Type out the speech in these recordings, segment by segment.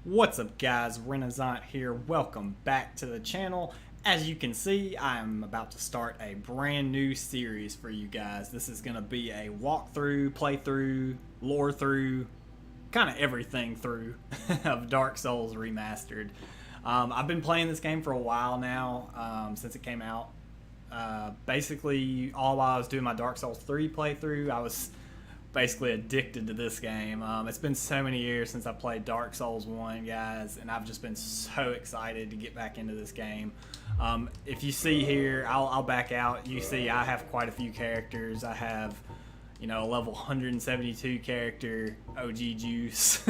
What's up guys, Renasant here, welcome back to the channel. As you can see, I'm about to start a brand new series for you guys. This is going to be a walkthrough, playthrough, lore through, kind of everything through of Dark Souls Remastered. I've been playing this game for a while now, since it came out. Basically, all while I was doing my Dark Souls 3 playthrough, I was basically addicted to this game. It's been so many years since I played Dark Souls 1, guys, and I've just been so excited to get back into this game. If you see here, I'll back out. You see I have quite a few characters. I have, a level 172 character, OG Juice.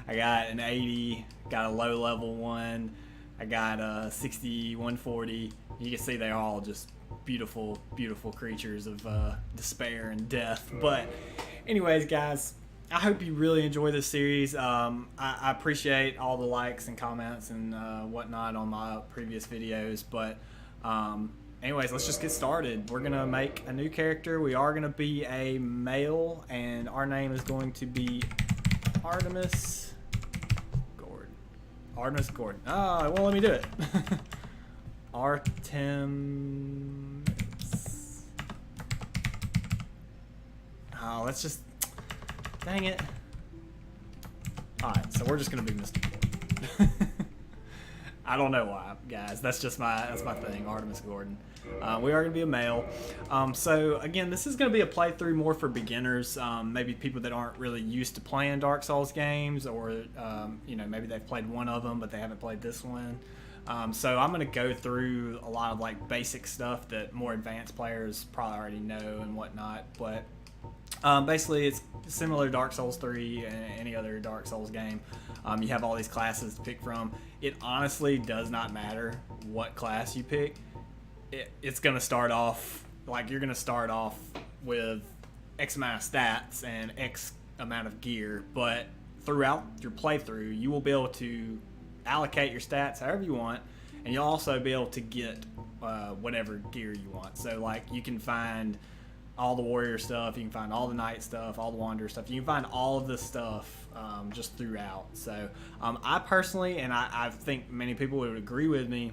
I got an 80, got a low level one. I got a 60, 140. You can see they're all just beautiful creatures of despair and death. But anyways, guys, I hope you really enjoy this series. I appreciate all the likes and comments and whatnot on my previous videos, but anyways, let's just get started. We're gonna make a new character. We are gonna be a male, and our name is going to be Artemis Gordon. Artemis Gordon. Oh, it won't let me do it. Artemis. Oh, let's just. Dang it. Alright, so we're just gonna be Mr. Gordon. I don't know why, guys. That's my thing, Artemis Gordon. We are gonna be a male. So again, this is gonna be a playthrough more for beginners, maybe people that aren't really used to playing Dark Souls games, or maybe they've played one of them but they haven't played this one. So I'm going to go through a lot of like basic stuff that more advanced players probably already know and whatnot, but basically it's similar to Dark Souls 3 and any other Dark Souls game. You have all these classes to pick from. It honestly does not matter what class you pick. It's going to start off, like you're going to start off with X amount of stats and X amount of gear, but throughout your playthrough you will be able to allocate your stats however you want, and you'll also be able to get whatever gear you want. So like you can find all the warrior stuff, you can find all the knight stuff, all the wanderer stuff, you can find all of this stuff just throughout. So I personally, and I think many people would agree with me,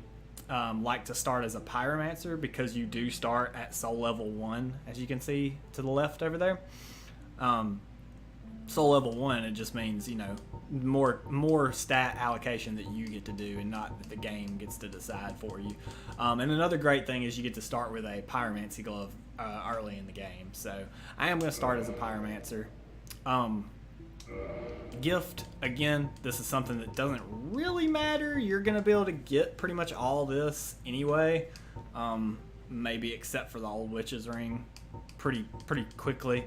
like to start as a pyromancer, because you do start at soul level 1, as you can see to the left over there. Soul level 1, it just means more stat allocation that you get to do, and not that the game gets to decide for you. And another great thing is you get to start with a pyromancy glove early in the game. So I am going to start as a pyromancer. Gift, again, this is something that doesn't really matter. You're going to be able to get pretty much all this anyway, maybe except for the old witch's ring pretty quickly.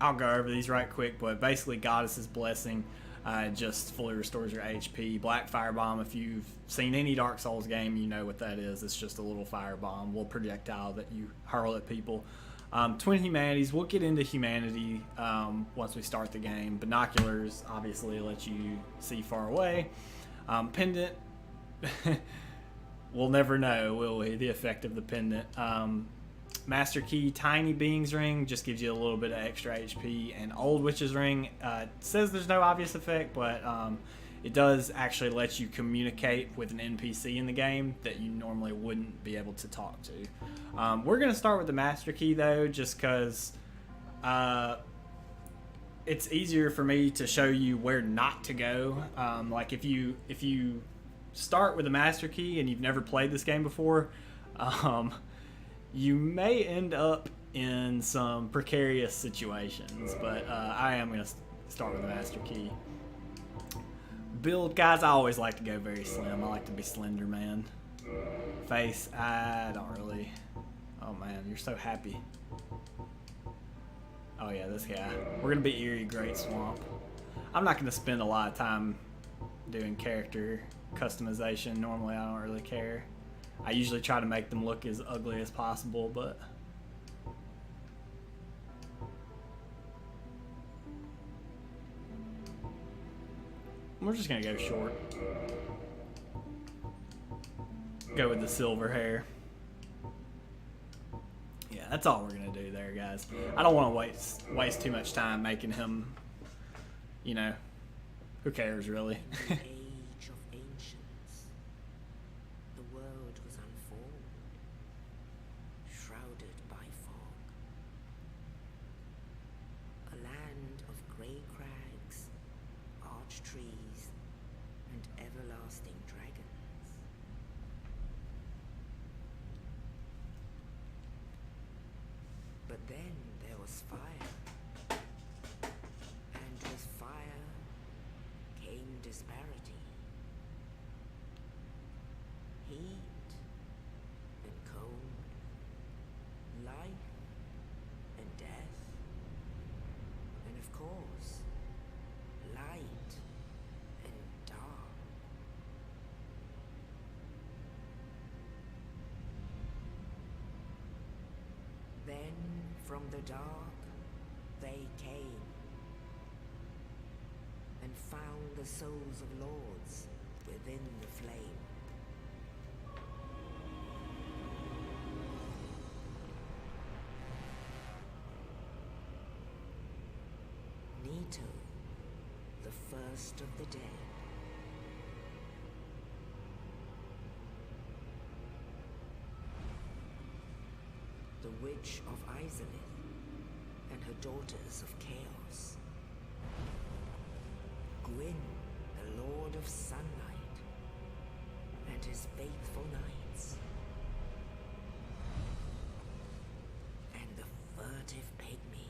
I'll go over these right quick, but basically Goddess's Blessing just fully restores your HP. Black Firebomb, if you've seen any Dark Souls game, you know what that is. It's just a little firebomb, little projectile that you hurl at people. Twin Humanities, we'll get into humanity once we start the game. Binoculars, obviously, let you see far away. Pendant, we'll never know, will we, the effect of the pendant. Master Key, Tiny Being's Ring, just gives you a little bit of extra HP. And Old Witch's Ring, says there's no obvious effect, but it does actually let you communicate with an NPC in the game that you normally wouldn't be able to talk to. We're going to start with the Master Key, though, just because it's easier for me to show you where not to go. Like if you start with the Master Key and you've never played this game before, you may end up in some precarious situations, but I am going to start with the Master Key. Build, guys, I always like to go very slim. I like to be Slender Man. Face, I don't really. Oh man, you're so happy. Oh yeah, this guy. We're going to be Eerie Great Swamp. I'm not going to spend a lot of time doing character customization. Normally I don't really care. I usually try to make them look as ugly as possible, but we're just gonna go short. Go with the silver hair. Yeah, that's all we're gonna do there, guys. I don't want to waste too much time making him, Who cares, really? In the age of ancients, the world was unformed, shrouded by fog. A land of grey crags, arch trees, and everlasting dragons. But then there was fire, and with fire came disparity, heat and cold, life and death, and of course, light and dark. Then from the dark they came and found the souls of lords within the flame. Nito, the first of the dead. The Witch of Izalith and her daughters of chaos. Gwyn, the Lord of Sunlight, and his faithful knights. And the furtive pygmy,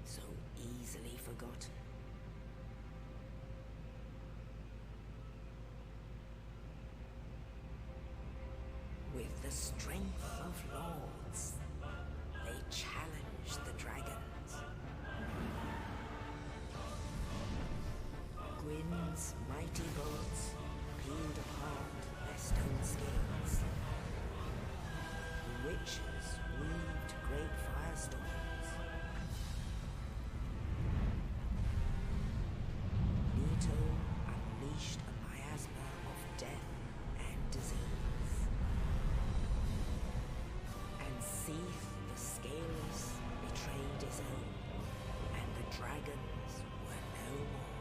so easily forgotten. With the strength of lords, they challenged the dragons. Gwyn's mighty bolts peeled apart their stone scales. The witches weaved great firestorms. Nito unleashed a miasma of death and disease. And Seath the Scaleless betrayed his own, and the dragons were no more.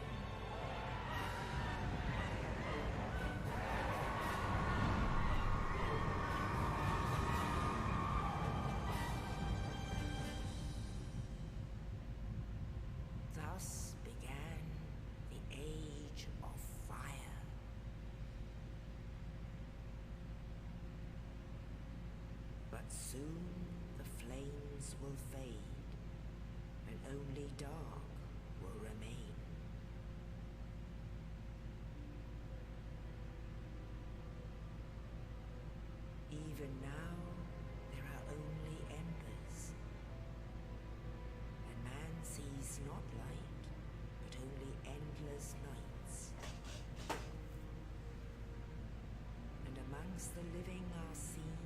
Thus began the Age of Fire. But soon the flames will fade, and only dark will remain. Even now, there are only embers, and man sees not light, but only endless nights. And amongst the living are seen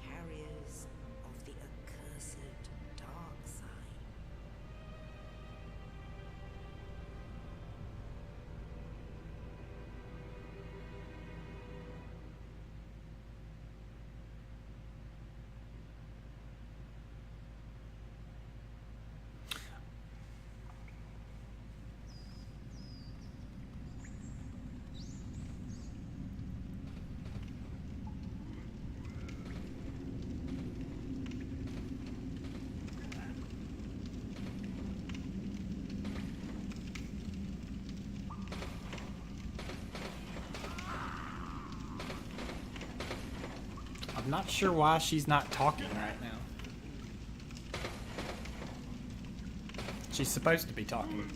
carriers of the accursed dark side. I'm not sure why she's not talking right now. She's supposed to be talking.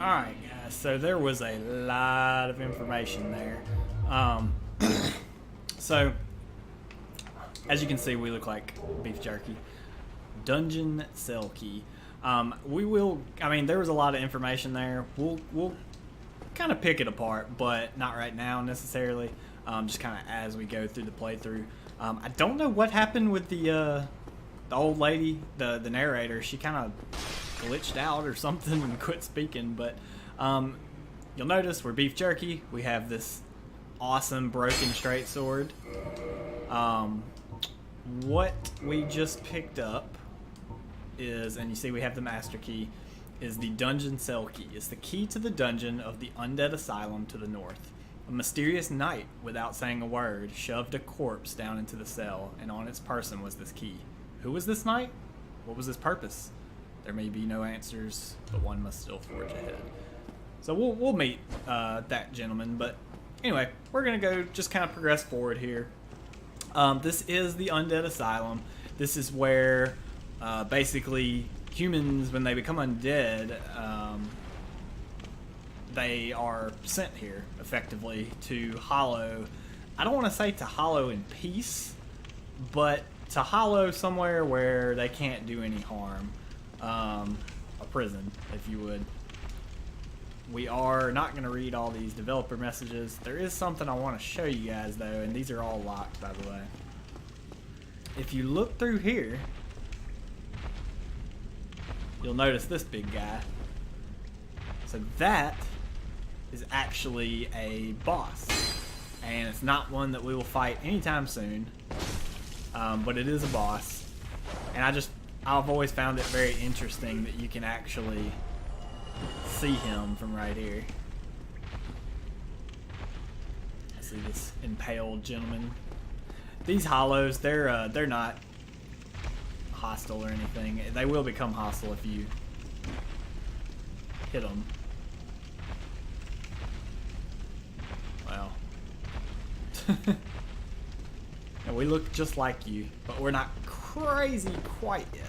Alright, guys, so there was a lot of information there. So, as you can see, we look like beef jerky. Dungeon cell key. We will, I mean, there was a lot of information there. We'll kind of pick it apart, but not right now necessarily. Just kind of as we go through the playthrough. I don't know what happened with the old lady, the narrator. She kind of glitched out or something and quit speaking, but you'll notice we're beef jerky. We have this awesome broken straight sword. What we just picked up is, and you see we have the master key, is the dungeon cell key. It's the key to the dungeon of the undead asylum to the north. A mysterious knight, without saying a word, shoved a corpse down into the cell, and on its person was this key. Who was this knight? What was his purpose? There may be no answers, but one must still forge ahead. So we'll meet that gentleman, but anyway, we're gonna go just kind of progress forward here. This is the undead asylum. This is where basically humans, when they become undead, they are sent here effectively to hollow. I don't want to say to hollow in peace, but to hollow somewhere where they can't do any harm. A prison, if you would. We are not going to read all these developer messages. There is something I want to show you guys though, and these are all locked, by the way. If you look through here, you'll notice this big guy. So that is actually a boss, and it's not one that we will fight anytime soon, but it is a boss. And I've always found it very interesting that you can actually see him from right here. I see this impaled gentleman. These hollows, they're not hostile or anything. They will become hostile if you hit them. Well, and we look just like you, but we're not crazy quite yet.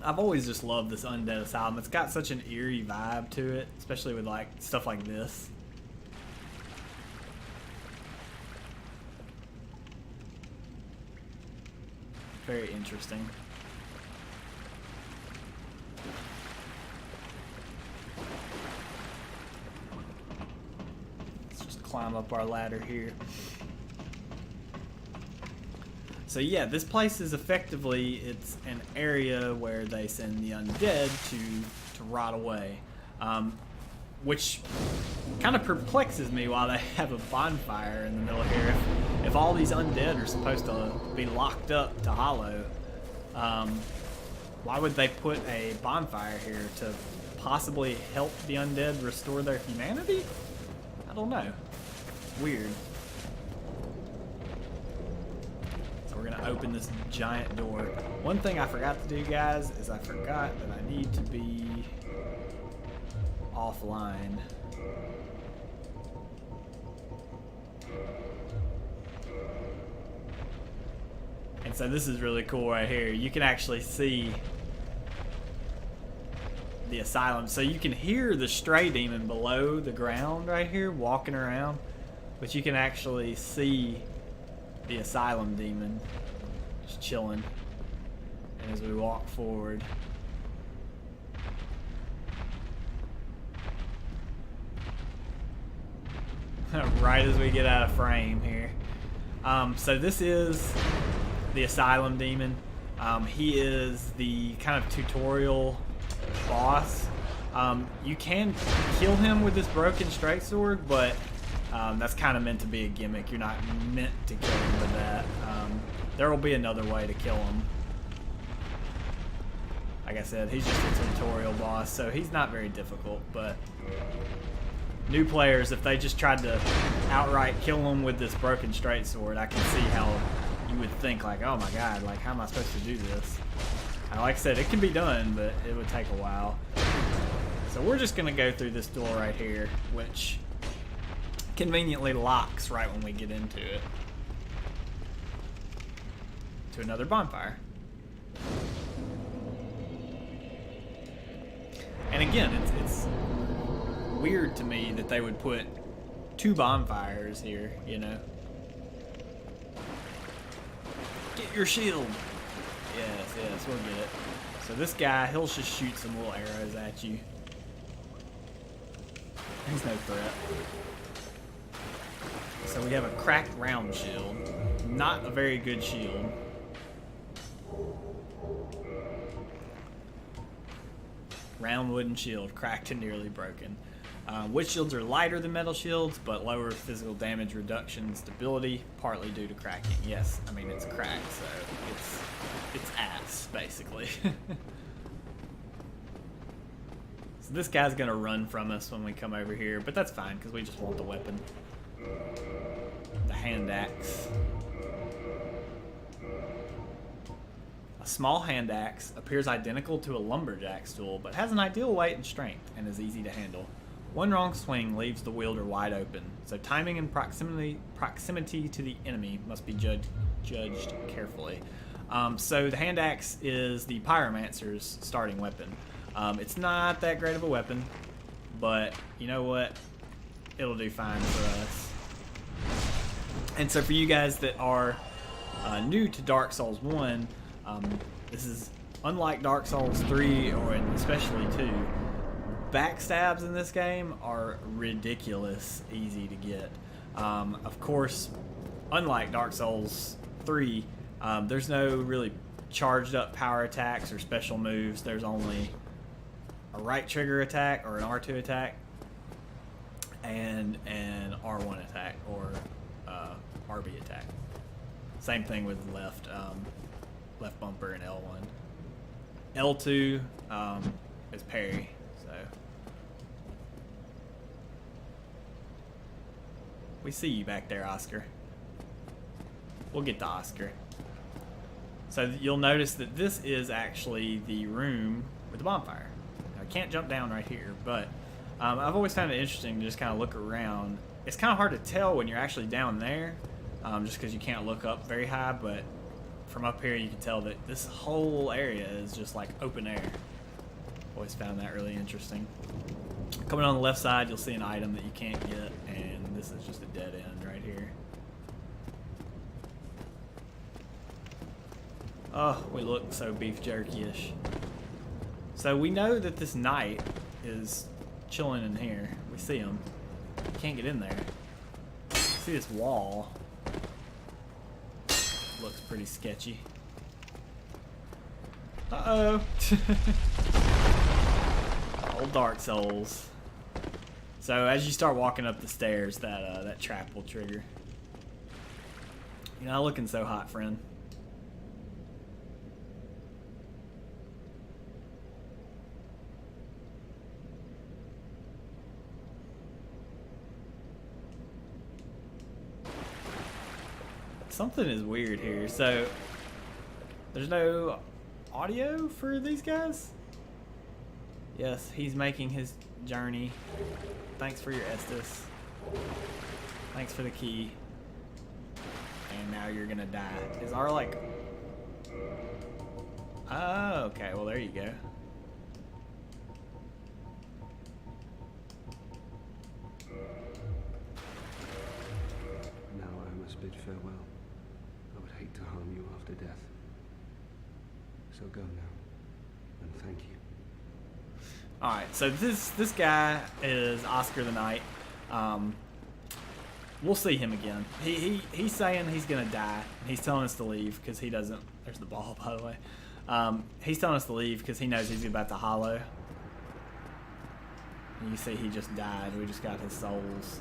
I've always just loved this undead asylum. It's got such an eerie vibe to it, especially with like stuff like this. Very interesting. Let's just climb up our ladder here. So yeah, this place is effectively, it's an area where they send the undead to rot away, which kind of perplexes me why they have a bonfire in the middle here. If all these undead are supposed to be locked up to hollow, why would they put a bonfire here to possibly help the undead restore their humanity? I don't know. Weird. We're gonna open this giant door. One thing I forgot to do, guys, is I forgot that I need to be offline. And so this is really cool right here. You can actually see the asylum. So you can hear the stray demon below the ground right here walking around, but you can actually see the asylum demon just chilling. And as we walk forward, right as we get out of frame here. So this is the asylum demon. He is the kind of tutorial boss. You can kill him with this broken straight sword, but that's kind of meant to be a gimmick. You're not meant to kill him with that. There will be another way to kill him. Like I said, he's just a tutorial boss, so he's not very difficult, but new players, if they just tried to outright kill him with this broken straight sword, I can see how you would think like, oh my god, like how am I supposed to do this? And like I said, it can be done, but it would take a while. So we're just gonna go through this door right here, which conveniently locks right when we get into it, to another bonfire. And again, it's weird to me that they would put 2 bonfires here, you know. Get your shield. Yes, we'll get it. So this guy, he'll just shoot some little arrows at you. He's no threat. So we have a cracked round shield. Not a very good shield. Round wooden shield, cracked and nearly broken. Witch shields are lighter than metal shields, but lower physical damage reduction and stability, partly due to cracking. Yes, I mean it's cracked, so it's ass, basically. So this guy's gonna run from us when we come over here, but that's fine, because we just want the weapon. The hand axe. A small hand axe appears identical to a lumberjack's tool, but has an ideal weight and strength, and is easy to handle. One wrong swing leaves the wielder wide open, so timing and proximity to the enemy must be judged carefully. So the hand axe is the Pyromancer's starting weapon. It's not that great of a weapon, but you know what? It'll do fine for us. And so for you guys that are new to Dark Souls 1, this is unlike Dark Souls 3 or especially 2. Backstabs in this game are ridiculous easy to get. Of course, unlike Dark Souls 3, there's no really charged up power attacks or special moves. There's only a right trigger attack or an R2 attack and an R1 attack or RB attack. Same thing with left bumper and L1. L2 is parry. So we see you back there, Oscar. We'll get to Oscar. So you'll notice that this is actually the room with the bonfire. I can't jump down right here, but I've always found it interesting to just kind of look around. It's kind of hard to tell when you're actually down there, just because you can't look up very high, but from up here you can tell that this whole area is just like open air. Always found that really interesting. Coming on the left side, you'll see an item that you can't get, and this is just a dead end right here. Oh, we look so beef jerky-ish. So we know that this knight is chilling in here. We see him. Can't get in there. See this wall. Looks pretty sketchy. Uh-oh. Old Dark Souls. So as you start walking up the stairs, that trap will trigger. You're not looking so hot, friend. Something is weird here. So there's no audio for these guys? Yes, he's making his journey. Thanks for your Estus. Thanks for the key. And now you're gonna die. Is our like... Oh, okay. Well, there you go. Now I must bid farewell. I would hate to harm you after death. So go now, and thank you. Alright, so this guy is Oscar the Knight. We'll see him again. He's saying he's gonna die. He's telling us to leave because he doesn't... There's the ball, by the way. He's telling us to leave because he knows he's about to hollow. And you see he just died. We just got his souls.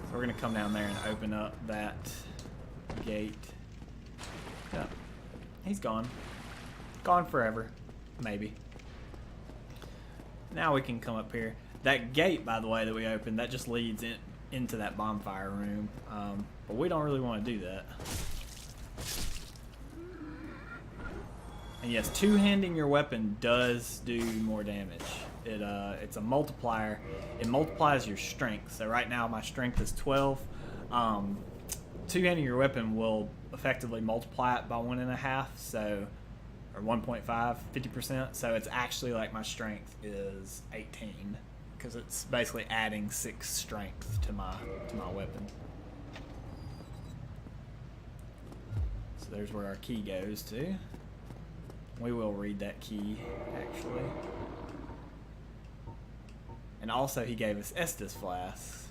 So we're gonna come down there and open up that gate. Yep. He's gone. Gone forever. Maybe. Now we can come up here. That gate, by the way, that we opened, that just leads into that bonfire room. But we don't really want to do that. And yes, two-handing your weapon does do more damage. It's a multiplier. It multiplies your strength. So right now my strength is 12. Two-handing your weapon will effectively multiply it by 1.5. So or 1.5, 50%. So it's actually like my strength is 18 because it's basically adding 6 strength to my weapon. So there's where our key goes to. We will read that key actually. And also he gave us Estus flasks.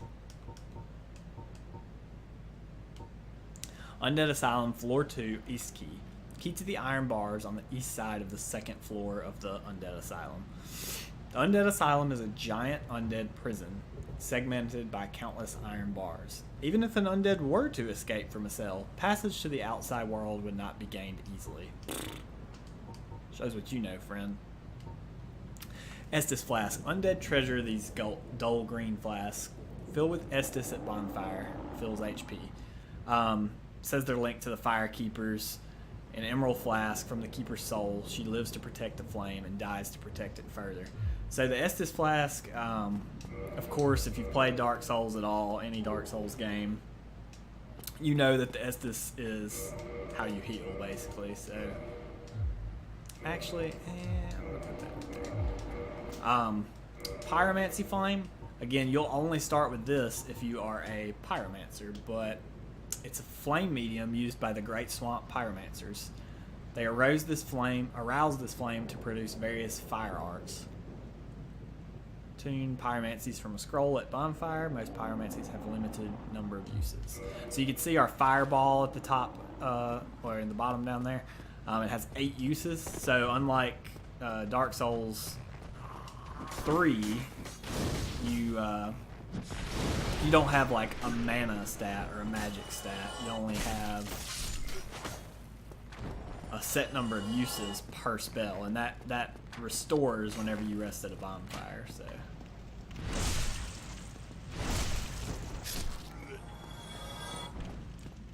Undead Asylum, floor 2, east key. Key to the iron bars on the east side of the second floor of the Undead Asylum. The Undead Asylum is a giant undead prison, segmented by countless iron bars. Even if an undead were to escape from a cell, passage to the outside world would not be gained easily. Shows what you know, friend. Estus flask. Undead treasure these dull green flasks. Fill with Estus at bonfire. Fills HP. Says they're linked to the fire keepers. An emerald flask from the keeper's soul. She lives to protect the flame and dies to protect it further. So the Estus flask, of course, if you've played Dark Souls at all, any Dark Souls game, you know that the Estus is how you heal, basically. So, actually, I'm gonna put that right there. Pyromancy flame. Again, you'll only start with this if you are a pyromancer, but it's a flame medium used by the Great Swamp pyromancers. They arouse this flame to produce various fire arts. Tune pyromancies from a scroll at bonfire. Most pyromancies have a limited number of uses. So you can see our fireball at the top, or in the bottom down there. It has 8 uses. So unlike Dark Souls 3, you don't have like a mana stat or a magic stat. You only have a set number of uses per spell, and that restores whenever you rest at a bonfire. So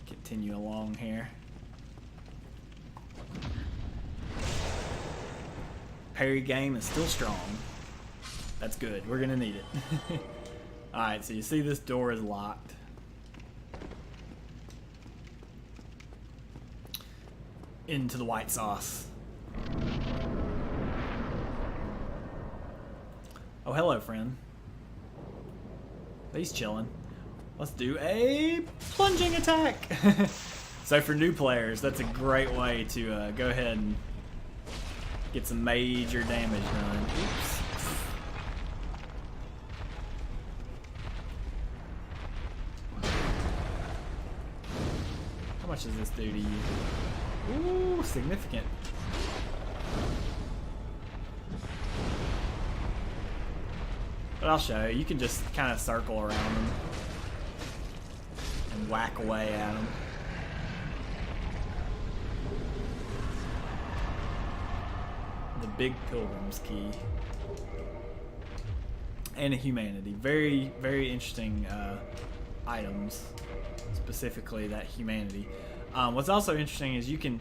continue along here. Parry game is still strong. That's good. We're gonna need it. Alright, so you see this door is locked. Into the white sauce. Oh, hello, friend. He's chilling. Let's do a plunging attack. So for new players, that's a great way to go ahead and get some major damage done. Oops. How much does this do to you? Ooh, significant. But I'll show you. You can just kind of circle around them and whack away at them. The big Pilgrims Key. And a humanity. Very, very interesting items. Specifically that humanity. What's also interesting is you can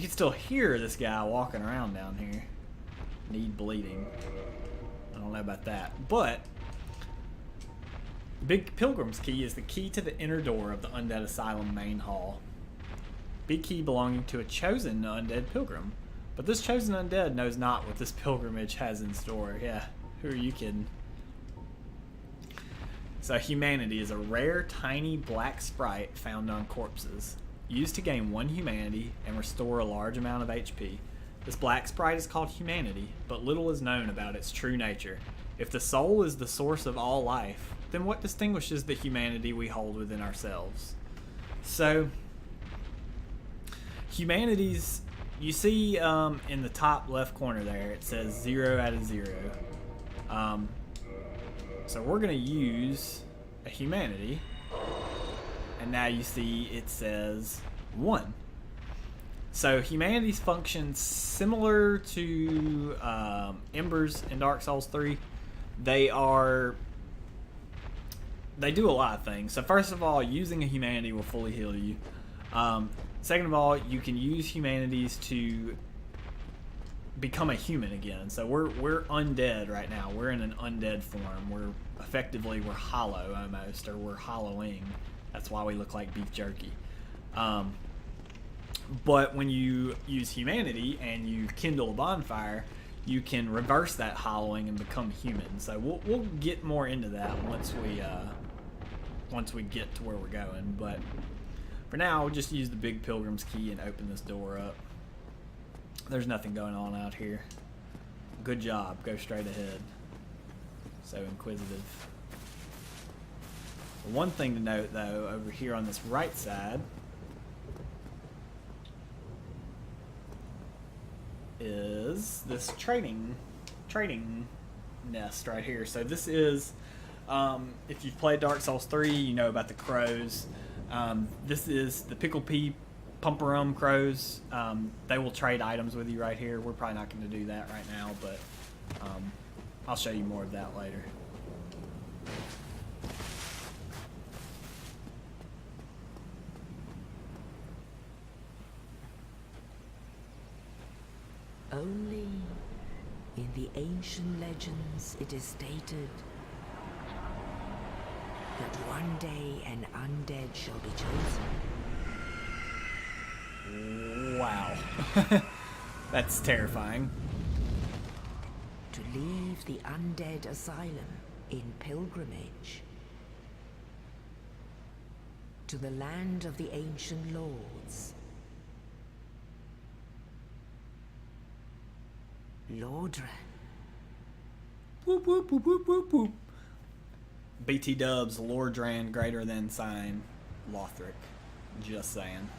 still hear this guy walking around down here. Need bleeding. I don't know about that. But Big Pilgrims Key is the key to the inner door of the Undead Asylum main hall. Big key belonging to a chosen undead pilgrim. But this chosen undead knows not what this pilgrimage has in store. Yeah, who are you kidding? So humanity is a rare, tiny black sprite found on corpses. Used to gain 1 humanity and restore a large amount of HP. This black sprite is called humanity, but little is known about its true nature. If the soul is the source of all life, then what distinguishes the humanity we hold within ourselves? So, humanities, you see in the top left corner there, it says 0 out of 0. So we're going to use a humanity, and now you see it says 1. So humanities function similar to Embers in Dark Souls 3. They do a lot of things. So first of all, using a humanity will fully heal you. Second of all, you can use humanities to become a human again. So we're undead right now. We're in an undead form. We're hollow almost, or we're hollowing. That's why we look like beef jerky. But when you use humanity and you kindle a bonfire, you can reverse that hollowing and become human. So we'll get more into that once we get to where we're going. But for now, we'll just use the big Pilgrims Key and open this door up. There's nothing going on out here. Good job. Go straight ahead. So inquisitive. One thing to note, though, over here on this right side is this trading nest right here. So this is, if you've played Dark Souls 3, you know about the crows. This is the Pickle Pea Pumperum crows. They will trade items with you right here. We're probably not going to do that right now, but I'll show you more of that later. Only in the ancient legends it is stated that one day an undead shall be chosen. Wow. That's terrifying. To leave the undead asylum in pilgrimage to the land of the ancient lords. Lordran. Whoop, whoop, whoop, whoop, whoop, whoop. BT dubs, Lordran greater than sign Lothric. Just saying.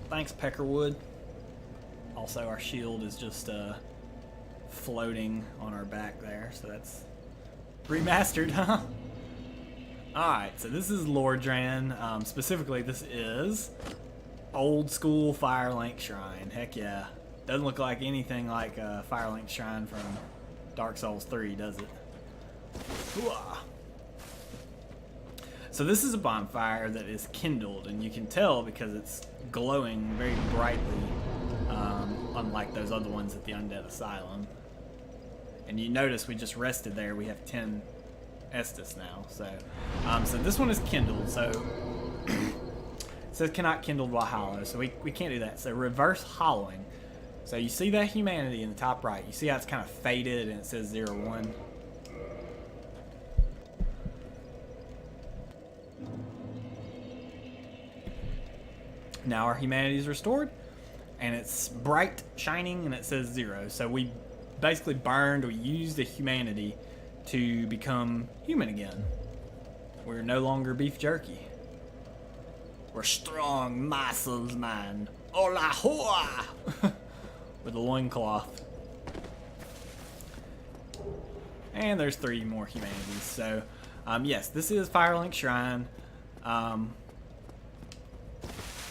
Thanks, Peckerwood. Also, our shield is just floating on our back there, so that's remastered, huh? Alright, so this is Lordran. Specifically, this is old school Firelink Shrine. Heck yeah. Doesn't look like anything like a Firelink Shrine from Dark Souls 3, does it? Hooah. So this is a bonfire that is kindled, and you can tell because it's glowing very brightly, unlike those other ones at the Undead Asylum. And you notice we just rested there. We have 10 Estus now. So this one is kindled. So it says cannot kindled while hollow. So we can't do that. So reverse hollowing. So you see that humanity in the top right. You see how it's kind of faded and it says 0-1. Now our humanity is restored, and it's bright, shining, and it says 0. So we basically we used the humanity to become human again. We're no longer beef jerky. We're strong muscles, man. Hola hoa! With a loincloth. And there's 3 more humanities. So, yes, this is Firelink Shrine.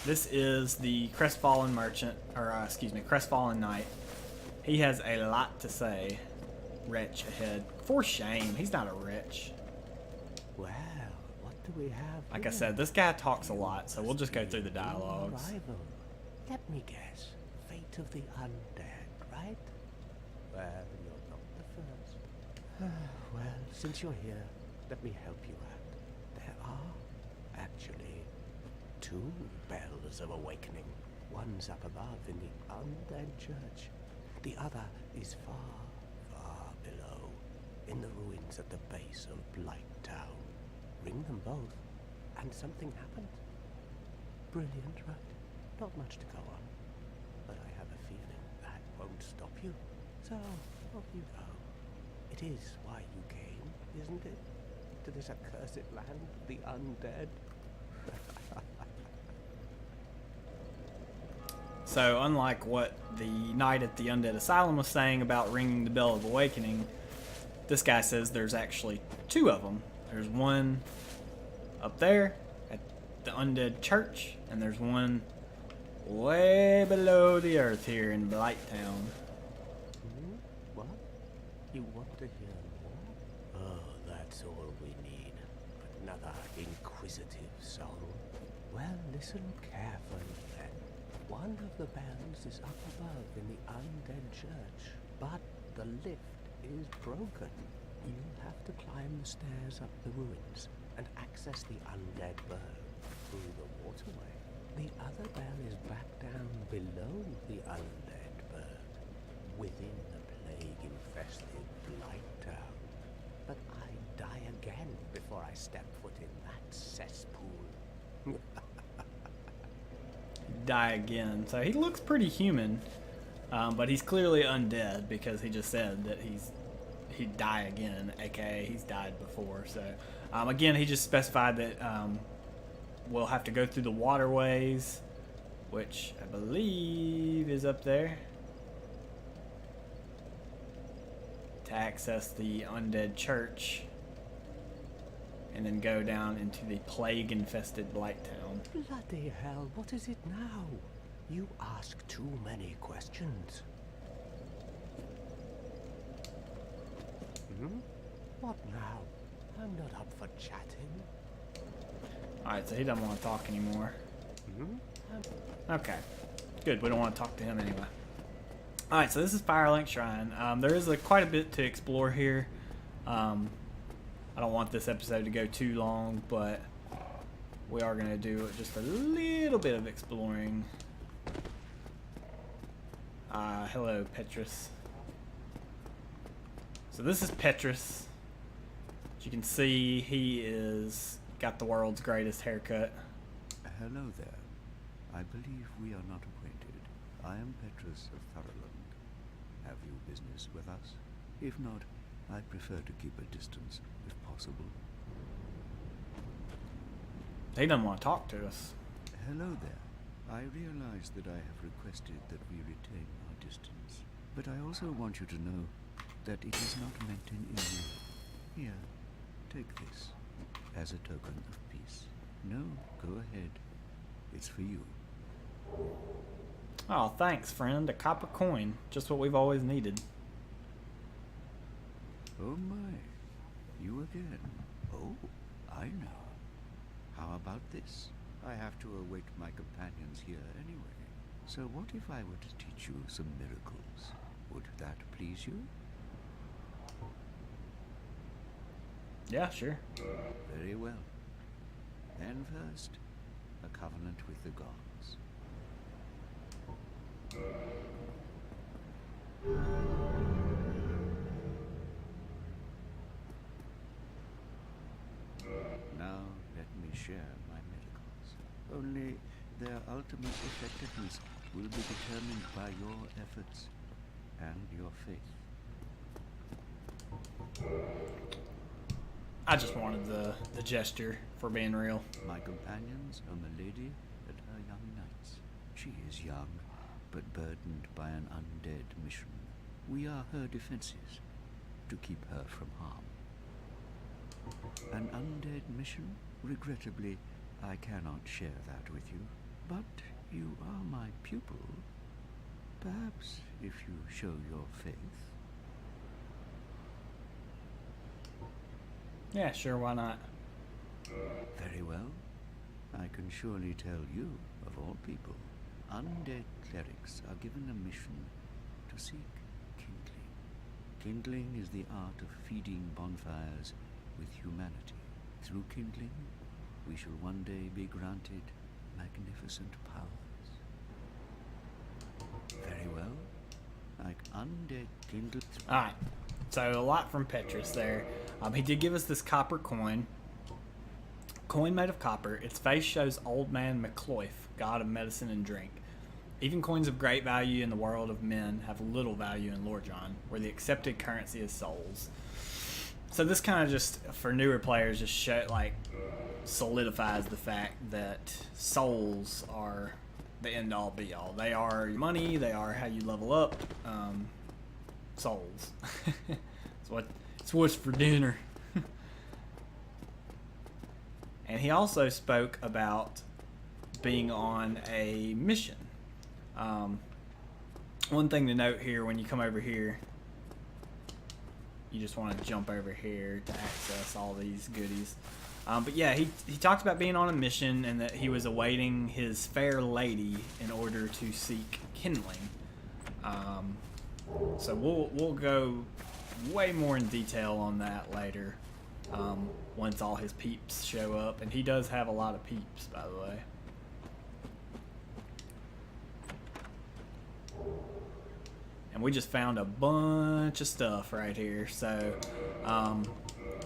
This is the Crestfallen merchant, or Crestfallen knight. He has a lot to say. Wretch ahead. For shame, he's not a wretch. Well, what do we have? Like I said, this guy talks a lot, so we'll just go through the dialogues. Arrival. Let me guess. Fate of the undead, right? Well, you're not the first. Well, since you're here, let me help you out. There are actually 2 bells of awakening. One's up above in the undead church. The other is far, far below, in the ruins at the base of Blight Town. Ring them both, and something happens. Brilliant, right? Not much to go on, but I have a feeling that won't stop you. So, off you go. It is why you came, isn't it? To this accursed land of the undead. So, unlike what the knight at the Undead Asylum was saying about ringing the Bell of Awakening, this guy says there's actually 2 of them. There's one up there at the Undead Church, and there's one way below the earth here in Blight Town. What? You want to hear more? Oh, that's all we need. Another inquisitive soul. Well, listen carefully then. One of the bells is up above in the undead church, but the lift is broken. You'll have to climb the stairs up the ruins and access the undead bird through the waterway. The other bell is back down below the undead bird, within the plague-infested Blight Town. But I die again before I step foot in that cesspool. Die again. So he looks pretty human, but he's clearly undead because he just said that he'd die again, aka he's died before. So again, he just specified that we'll have to go through the waterways, which I believe is up there, to access the undead church, and then go down into the plague-infested Blight Town. Bloody hell, what is it now? You ask too many questions. What now? I'm not up for chatting. Alright, so he doesn't want to talk anymore. Okay, good. We don't want to talk to him anyway. Alright, so this is Firelink Shrine. There is quite a bit to explore here. I don't want this episode to go too long, but we are going to do just a little bit of exploring. Hello, Petrus. So this is Petrus. As you can see, he is got the world's greatest haircut. Hello there. I believe we are not acquainted. I am Petrus of Firelink. Have you business with us? If not, I prefer to keep a distance, if possible. He doesn't want to talk to us. Hello there. I realize that I have requested that we retain our distance, but I also want you to know that it is not meant in ill will. Here, take this, as a token of peace. No, go ahead. It's for you. Oh, thanks, friend. A copper coin. Just what we've always needed. Oh my, you again. Oh, I know. How about this? I have to await my companions here anyway. So what if I were to teach you some miracles? Would that please you? Yeah, sure. Very well. Then first, a covenant with the gods. Now let me share my miracles. Only their ultimate effectiveness will be determined by your efforts and your faith. I just wanted the gesture for being real. My companions are Milady and her young knights. She is young, but burdened by an undead mission. We are her defenses, to keep her from harm. An undead mission? Regrettably, I cannot share that with you. But you are my pupil. Perhaps if you show your faith. Yeah, sure, why not? Very well. I can surely tell you, of all people, undead clerics are given a mission to seek kindling. Kindling is the art of feeding bonfires with humanity. Through kindling, we shall one day be granted magnificent powers. Very well. Like undead kindle. Alright, so a lot from Petrus there. He did give us this copper coin. Coin made of copper. Its face shows Old Man McCloyf, god of medicine and drink. Even coins of great value in the world of men have little value in Lordran, where the accepted currency is souls. So this kind of just, for newer players, just solidifies the fact that souls are the end-all be-all. They are your money. They are how you level up. Souls. It's what's for dinner. And he also spoke about being on a mission. One thing to note here, when you come over here, you just want to jump over here to access all these goodies. But yeah, he talked about being on a mission and that he was awaiting his fair lady in order to seek kindling. So we'll go way more in detail on that later, once all his peeps show up, and he does have a lot of peeps, by the way. And we just found a bunch of stuff right here. So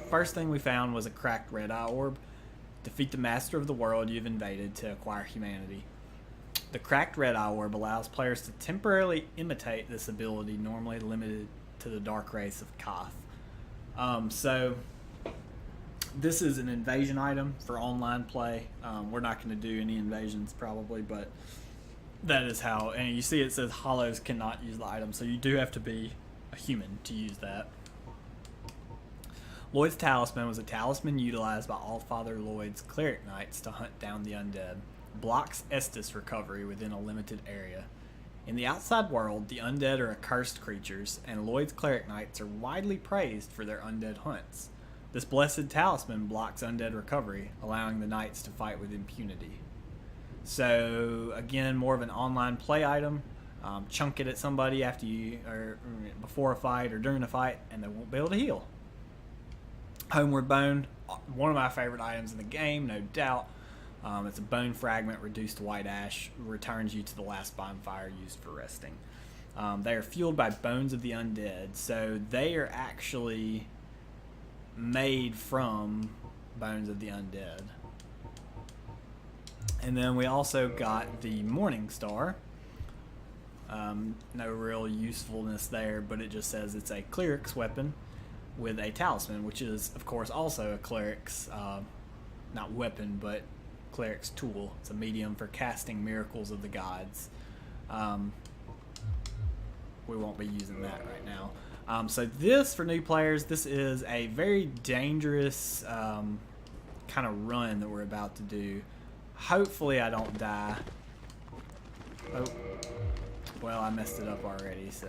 first thing we found was a cracked Red Eye Orb. Defeat the master of the world you've invaded to acquire humanity. The cracked Red Eye Orb allows players to temporarily imitate this ability normally limited to the dark race of Koth. So this is an invasion item for online play. We're not going to do any invasions probably, but that is how, and you see it says Hollows cannot use the item, so you do have to be a human to use that. Lloyd's Talisman was a talisman utilized by Allfather Lloyd's cleric knights to hunt down the undead. Blocks Estus recovery within a limited area. In the outside world, the undead are accursed creatures, and Lloyd's cleric knights are widely praised for their undead hunts. This blessed talisman blocks undead recovery, allowing the knights to fight with impunity. So again, more of an online play item. Chunk it at somebody after you, or before a fight or during a fight, and they won't be able to heal. Homeward Bone, one of my favorite items in the game, no doubt. It's a bone fragment reduced to white ash, returns you to the last bonfire used for resting. They are fueled by bones of the undead, so they are actually made from bones of the undead. And then we also got the Morningstar. No real usefulness there, but it just says it's a cleric's weapon with a talisman, which is, of course, also a cleric's, not weapon, but cleric's tool. It's a medium for casting miracles of the gods. We won't be using that right now. So this, for new players, this is a very dangerous kind of run that we're about to do. Hopefully I don't die. Oh, well, I messed it up already, so.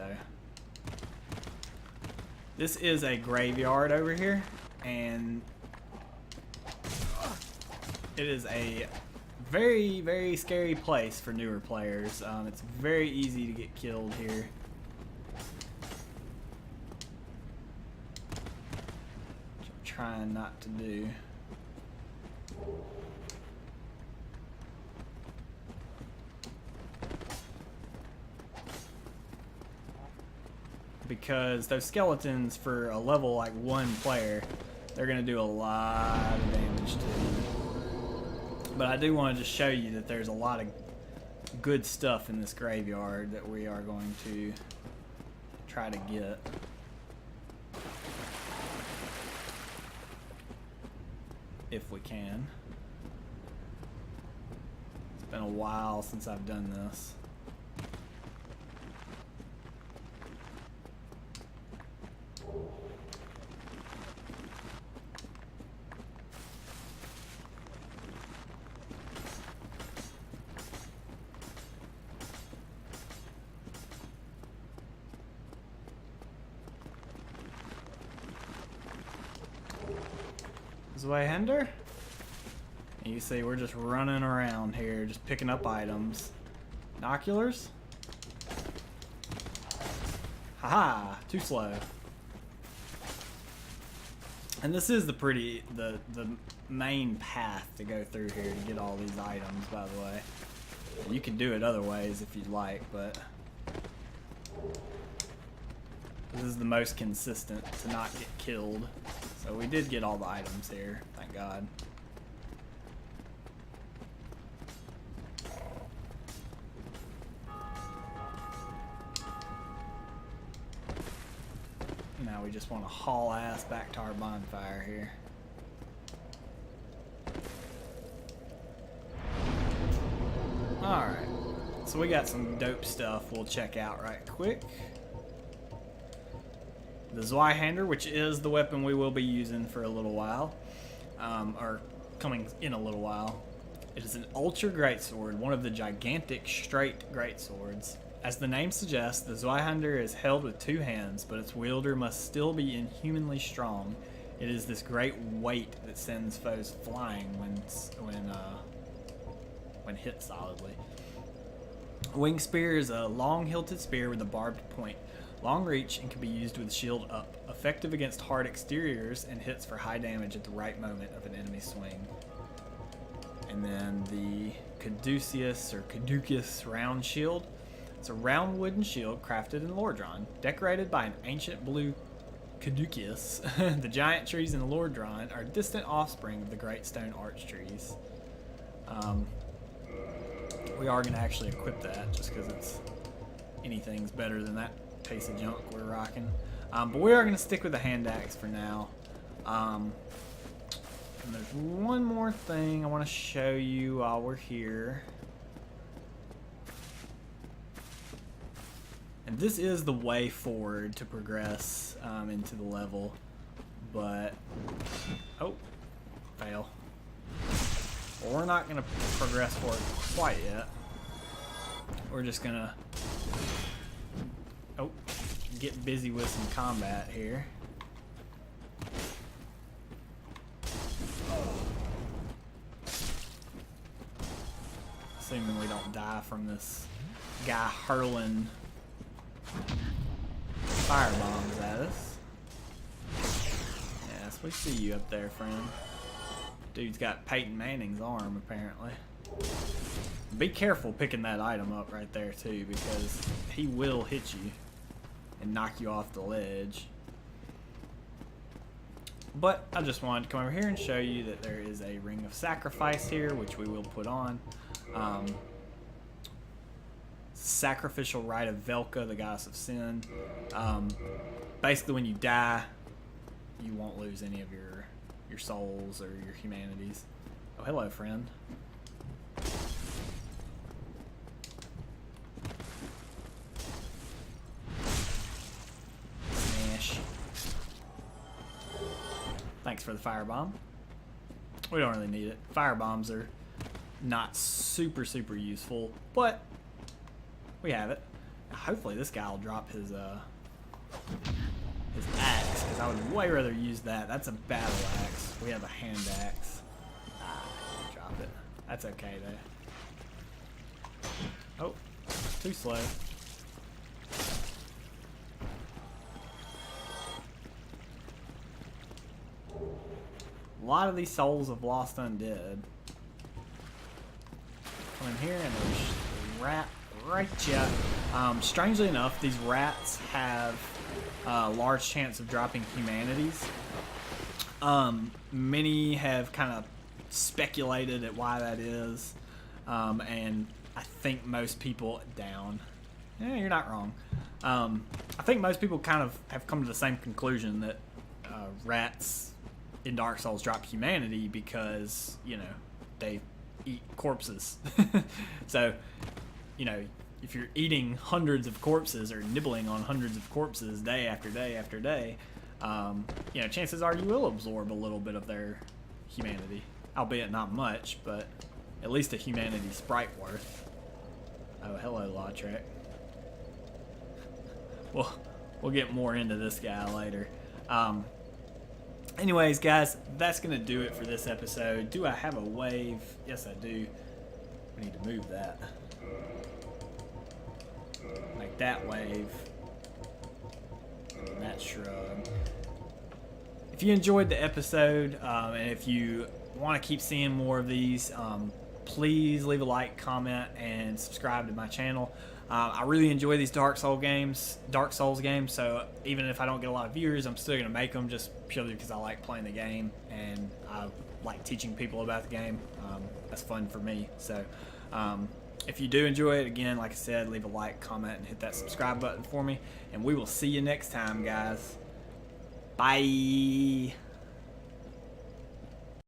This is a graveyard over here, and it is a very, very scary place for newer players. It's very easy to get killed here. Which I'm trying not to do. Because those skeletons, for a level like 1 player, they're going to do a lot of damage to you. But I do want to just show you that there's a lot of good stuff in this graveyard that we are going to try to get. If we can. It's been a while since I've done this. Zweihander. You see we're just running around here, just picking up items. Binoculars. Haha, too slow. And this is the main path to go through here to get all these items, by the way. You can do it other ways if you'd like, but this is the most consistent to not get killed. So we did get all the items here, thank God. Now we just want to haul ass back to our bonfire here. Alright, so we got some dope stuff we'll check out right quick. The Zweihander, which is the weapon we will be using for a little while, or coming in a little while. It is an ultra greatsword, one of the gigantic straight greatswords. As the name suggests, the Zweihander is held with 2 hands, but its wielder must still be inhumanly strong It is this great weight that sends foes flying when hit solidly. Wing Spear is a long hilted spear with a barbed point. Long reach and can be used with shield up. Effective against hard exteriors and hits for high damage at the right moment of an enemy swing. And then the Caduceus round shield. It's a round wooden shield crafted in Lordran, decorated by an ancient blue Caduceus. The giant trees in Lordran are distant offspring of the great stone arch trees. We are going to actually equip that just because anything's better than that piece of junk we're rocking. But we are going to stick with the hand axe for now. And there's one more thing I want to show you while we're here. And this is the way forward to progress into the level. But, oh, fail. Well, we're not going to progress for it quite yet. We're just going to get busy with some combat here. Assuming we don't die from this guy hurling fire bombs at us. Yes, we see you up there, friend. Dude's got Peyton Manning's arm, apparently. Be careful picking that item up right there, too, because he will hit you and knock you off the ledge. But I just wanted to come over here and show you that there is a Ring of Sacrifice here, which we will put on. Sacrificial Rite of Velka, the goddess of sin. Basically, when you die, you won't lose any of your souls or your humanities. Oh, hello, friend. Smash. Thanks for the firebomb. We don't really need it. Firebombs are not super useful, but we have it. Hopefully this guy will drop his axe, because I would way rather use that. That's a battle axe. We have a hand axe. Drop it. That's okay though. Oh, too slow. A lot of these souls have lost undead. Come in here and there's a rat right ya. Strangely enough, these rats have a large chance of dropping humanities. Many have kind of speculated at why that is, and I think most people you're not wrong. I think most people kind of have come to the same conclusion that rats in Dark Souls drop humanity because, you know, they eat corpses. So, you know, if you're eating hundreds of corpses or nibbling on hundreds of corpses day after day after day, you know, chances are you will absorb a little bit of their humanity, albeit not much, but at least a humanity sprite worth. Oh, hello, Lautrec. We'll get more into this guy later. Anyways, guys, that's gonna do it for this episode. Do I have a wave? Yes, I do. We need to move that. Like that wave. And that shrub. If you enjoyed the episode, and if you want to keep seeing more of these, please leave a like, comment, and subscribe to my channel. I really enjoy these Dark Souls games, so even if I don't get a lot of viewers, I'm still going to make them just purely because I like playing the game, and I like teaching people about the game. That's fun for me. So if you do enjoy it, again, like I said, leave a like, comment, and hit that subscribe button for me, and we will see you next time, guys. Bye.